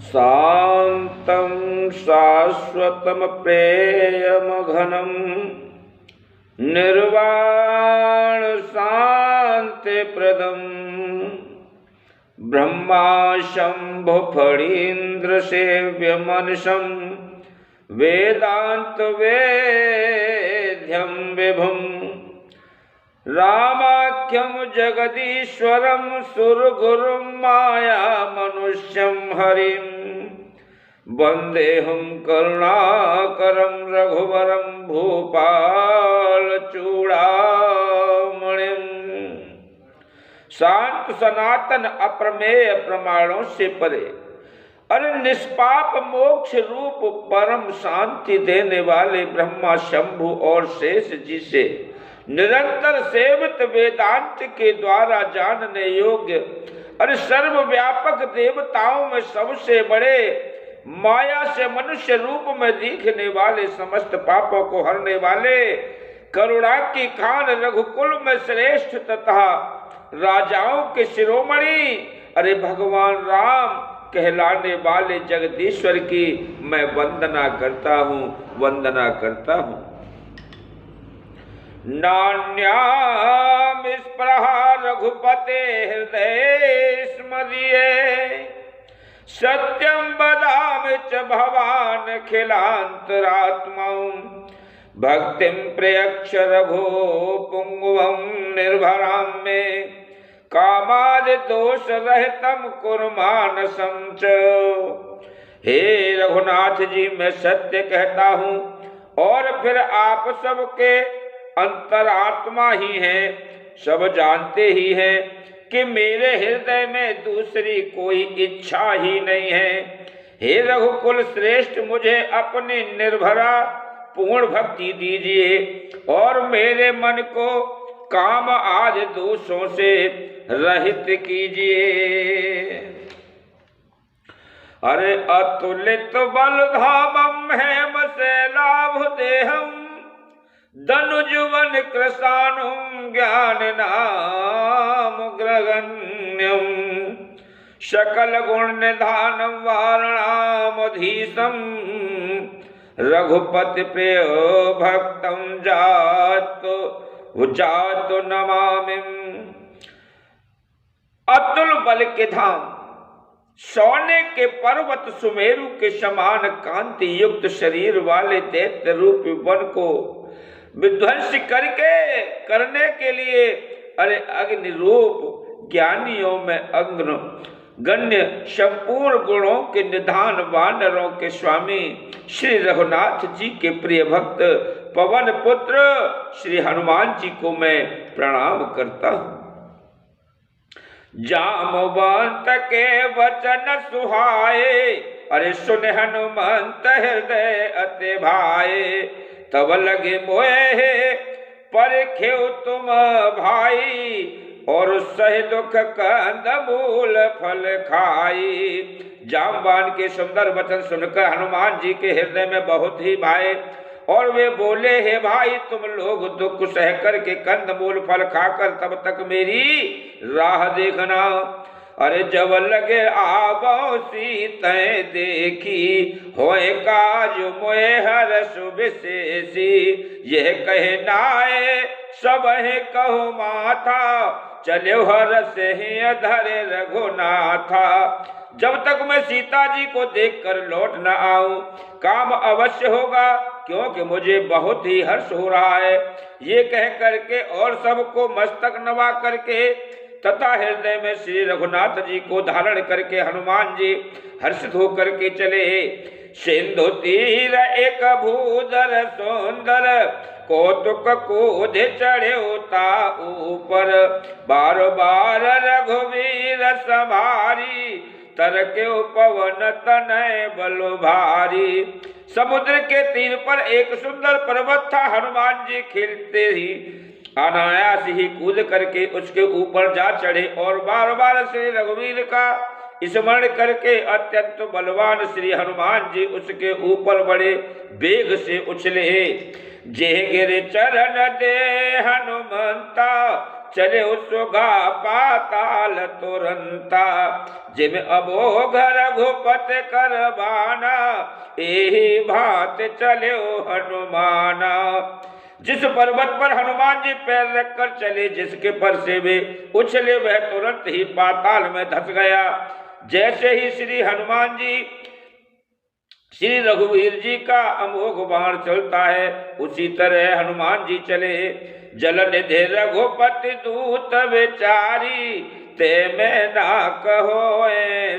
शान्तं शाश्वतं प्रेमघनं निर्वाण शान्तिप्रदं ब्रह्मा शम्भो फणीन्द्र सेव्यमनिशं वेदांत वेद्यं विभुं रामाख्यं जगदीश्वरं सुरगुरुं माया मनुष्यं हरिं वन्देऽहं करुणाकरं रघुवरं भूपालचूड़ामणिं। शांत सनातन अप्रमेय प्रमाणों से परे अरे निष्पाप मोक्ष रूप परम शांति देने वाले ब्रह्मा शंभु और शेष जी से निरंतर सेवित वेदांत के द्वारा जानने योग्य अरे सर्वव्यापक देवताओं में सबसे बड़े माया से मनुष्य रूप में दिखने वाले समस्त पापों को हरने वाले करुणा की खान रघुकुल में श्रेष्ठ तथा राजाओं के शिरोमणि अरे भगवान राम कहलाने वाले जगदीश्वर की मैं वंदना करता हूँ, वंदना करता हूँ। नान्याम स्पृहा रघुपते हृदय स्मरिये सत्यं वदामि च भवान् खिलान्तरात्मा भक्तिं प्रयक्ष रघो पुंगवं निर्भरां मे कामादि दोष रहितं कुर्मानसं च। हे रघुनाथ जी, मैं सत्य कहता हूँ और फिर आप सबके अंतरात्मा ही हैं, सब जानते ही हैं कि मेरे हृदय में दूसरी कोई इच्छा ही नहीं है। हे रघुकुल श्रेष्ठ, मुझे अपनी निर्भरा पूर्ण भक्ति दीजिए और मेरे मन को काम आदि दोषों से रहित कीजिए। अरे अतुलित बलधामं हेम शैलाभ देहं धनुजुवन कृशानुं ज्ञान नाम ग्रगण्यं सकल गुण निधानं वारणामधीशं रघुपति प्रिय भक्तं जातो नमामि। अतुल बल के धाम, सोने के पर्वत सुमेरु के समान कांति युक्त शरीर वाले दैत्य रूपी वन को विध्वंस करने के लिए अरे अग्नि रूप ज्ञानियों में गण्य संपूर्ण गुणों के निधान वानरों के स्वामी श्री रघुनाथ जी के प्रिय भक्त पवन पुत्र श्री हनुमान जी को मैं प्रणाम करता हूँ। जामवंत के वचन सुहाए अरे सुन हनुमंत हृदय अति भाए तब लगे मोहे परखेउ तुम भाई और सह दुख कंद मूल फल खाई। जामवान के सुंदर वचन सुनकर हनुमान जी के हृदय में बहुत ही भाए और वे बोले, हे भाई, तुम लोग दुख सह कर के कंद मूल फल खाकर तब तक मेरी राह देखना। अरे जब लगे आबो सीतें देखी होए काज मोए हर्ष विशेषी यह कहे नाए सब है कहो माथा चले हर्ष ही धरे रघुनाथा। जब तक मैं सीता जी को देखकर लौट न आऊं काम अवश्य होगा, क्योंकि मुझे बहुत ही हर्ष हो रहा है। ये कह करके और सबको मस्तक नवा करके तथा हृदय में श्री रघुनाथ जी को धारण करके हनुमान जी हर्षित होकर के चले। सिंधु तीर एक भूधर सुंदर कौतुक कूद चढ़े उता ऊपर बार बार रघुवीर संभारी तरके पवन तनय बलो भारी। समुद्र के तीर पर एक सुंदर पर्वत था। हनुमान जी खेलते ही अनायास ही कूद करके उसके ऊपर जा चढ़े और बार बार श्री रघुवीर का स्मरण करके अत्यंत बलवान श्री हनुमान जी उसके ऊपर बड़े वेग से उछले। जे गिर चरण दे हनुमंता चले सुगा पाताल तुरंता। जिम अबोघ रघुपत करबाना, एही भात चले हनुमाना। जिस पर्वत पर हनुमान जी पैर रखकर चले, जिसके पर से वे उछले, वह तुरंत ही पाताल में धंस गया। जैसे ही श्री हनुमान जी, श्री रघुवीर जी का अमोघ बाण चलता है, उसी तरह हनुमान जी चले। जल निधि रघुपति दूत विचारी, ते में ना कहो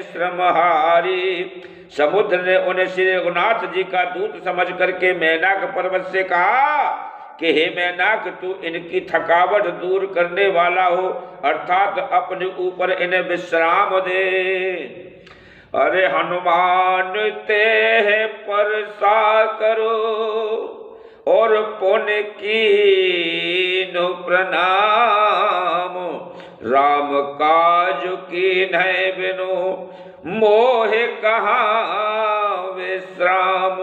श्रमहारी। समुद्र ने उन्हें श्री रघुनाथ जी का दूत समझ करके मैनाक पर्वत से कहा कि हे मैनाक, तू इनकी थकावट दूर करने वाला हो, अर्थात अपने ऊपर इन्हें विश्राम दे। अरे हनुमान ते परसा करो, और पुण्य कीन्हु प्रणाम। राम काज कीन्है बिनु, मोहे कहाँ विश्राम।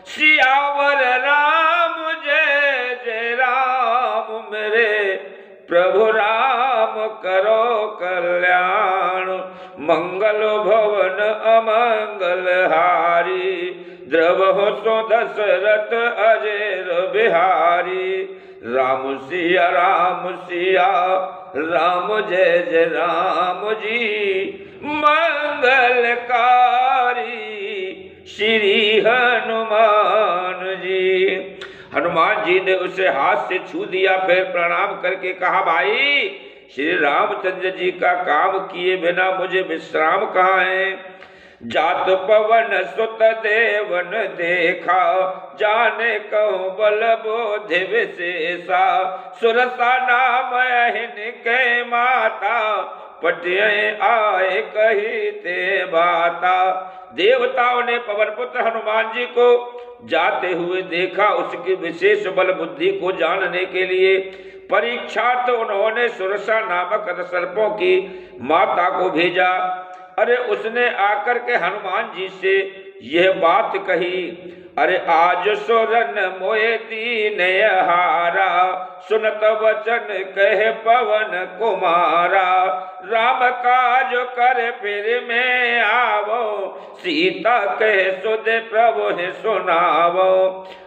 सियावर राम जय जय राम, मेरे प्रभु राम करो कल्याण। मंगल भवन अमंगल हारी, द्रवहु सो दशरथ अजेर बिहारी। राम सिया राम जय जय राम जी, मंगलकारी श्री हनुमान जी। हनुमान जी ने उसे हाथ से छू दिया, फिर प्रणाम करके कहा, भाई श्री रामचंद्र जी का काम किए बिना मुझे विश्राम कहाँ है। जात पवन सुत देवन देखा, जाने कहूँ बल बोधि विशेषा। सुरसा नाम अहिन के माता, पटिय आए कही ते बाता। देवताओं ने पवन पुत्र हनुमान जी को जाते हुए देखा। उसकी विशेष बल बुद्धि को जानने के लिए परीक्षार्थ उन्होंने सुरसा नामक सर्पों की माता को भेजा। अरे उसने आकर के हनुमान जी से यह बात कही, अरे आज सुरन मोए दीन हारा, सुनत वचन कहे पवन कुमारा। राम काज कर फिर में आवो, सीता कहे सुध प्रभु है सुनावो।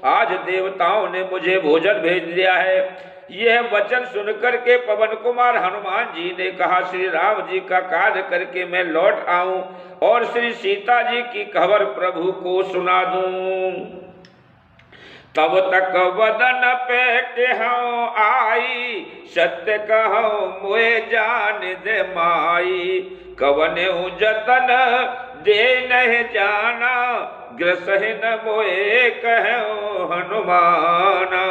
आज देवताओं ने मुझे भोजन भेज दिया है। यह वचन सुनकर के पवन कुमार हनुमान जी ने कहा, श्री राम जी का कार्य करके मैं लौट आऊं और श्री सीता जी की खबर प्रभु को सुना दूं। तब तक वदन पे कहूं आई, सत्य कहूं मोए जान दे माई। कवन्यु जतन दे नहीं जाना, ग्रसहिन मोए कहूं हनुमाना।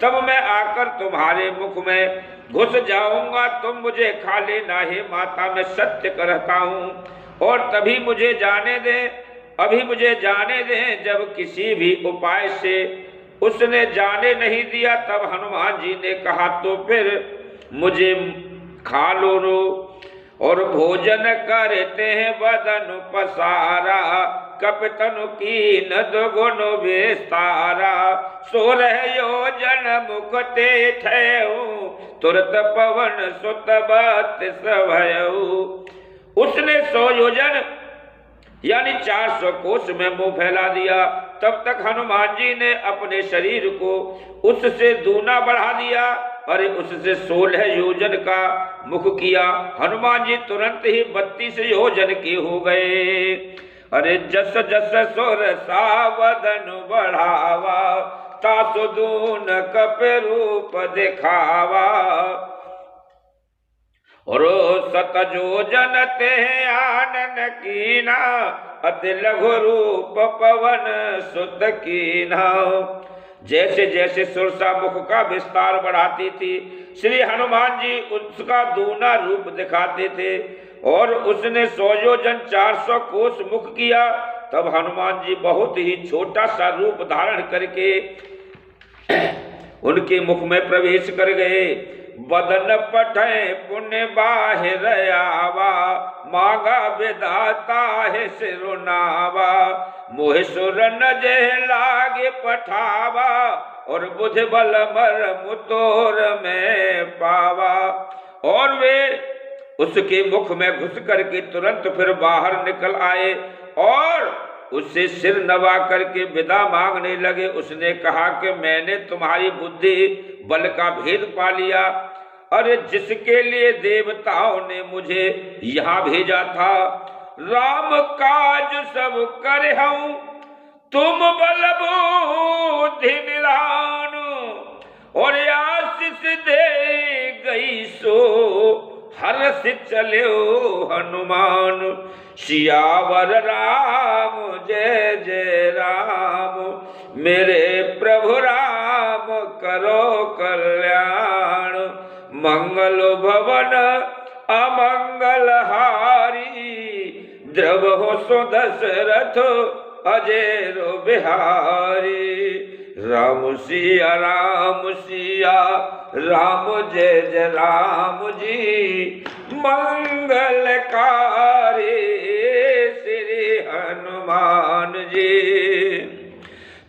तब मैं आकर तुम्हारे मुख में घुस जाऊंगा, तुम मुझे खा लेना हे माता, मैं सत्य कहता हूँ। और तभी मुझे जाने दें, अभी मुझे जाने दें। जब किसी भी उपाय से उसने जाने नहीं दिया, तब हनुमान जी ने कहा, तो फिर मुझे खा लो। और भोजन करते हैं बदन पसारा, कपतनु की नदगुण विस्तारा। 16 योजन मुखते ठहु, तुरत पवन सुत 32 भयउ। उसने 100 योजन यानी 400 कोस में मुंह फैला दिया। तब तक हनुमान जी ने अपने शरीर को उससे दूना बढ़ा दिया, अरे उससे 16 योजन का मुख किया। हनुमान जी तुरंत ही 32 योजन के हो गए। अरे जस जस सुर सावधन बढ़ावा, तासु दून कप रूप दिखावा। और सत योजन ते आनन कीना, अति लघु रूप पवन सुत कीना। जैसे जैसे सुरसा मुख का विस्तार बढ़ाती थी, श्री हनुमान जी उसका दूना रूप दिखाते थे। और उसने 100 योजन 400 कोस मुख किया। तब हनुमान जी बहुत ही छोटा सा रूप धारण करके उनके मुख में प्रवेश कर गए। बदन पठे पुण्य बाहिर आवा, मांगा विधाता है सिरुनावा। मोह सुरन जे लागे पठावा, और बुध बल मर्म तोर में पावा। और वे उसके मुख में घुस करके तुरंत फिर बाहर निकल आए और उससे सिर नवा करके विदा मांगने लगे। उसने कहा कि मैंने तुम्हारी बुद्धि बल का भेद पा लिया। अरे जिसके लिए देवताओं ने मुझे यहाँ भेजा था, राम काज सब कर हूं, तुम बल बुद्धि निधान, और आशीष दे गई सो हर्ष चलो हनुमान। सियावर राम जय जय राम, मेरे प्रभु राम करो कल्याण। मंगल भवन अमंगल हारी, द्रवहु सो दशरथ अजेरो बिहारी। राम सिया राम जय जय राम जी, मंगलकारी श्री हनुमान जी।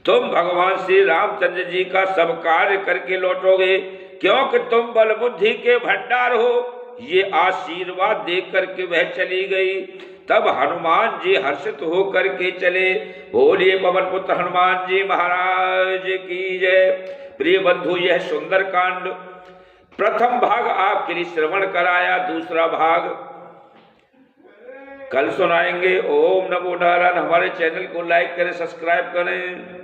तुम भगवान श्री रामचंद्र जी का सब कार्य करके लौटोगे, क्योंकि तुम बल बुद्धि के भंडार हो। ये आशीर्वाद देख करके वह चली गई। तब हनुमान जी हर्षित होकर के चले। बोलिए पवन पुत्र हनुमान जी महाराज की जय। प्रिय बंधु, यह सुंदर कांड प्रथम भाग आपके लिए श्रवण कराया। दूसरा भाग कल सुनाएंगे। ओम नमो नारायण। हमारे चैनल को लाइक करें, सब्सक्राइब करें।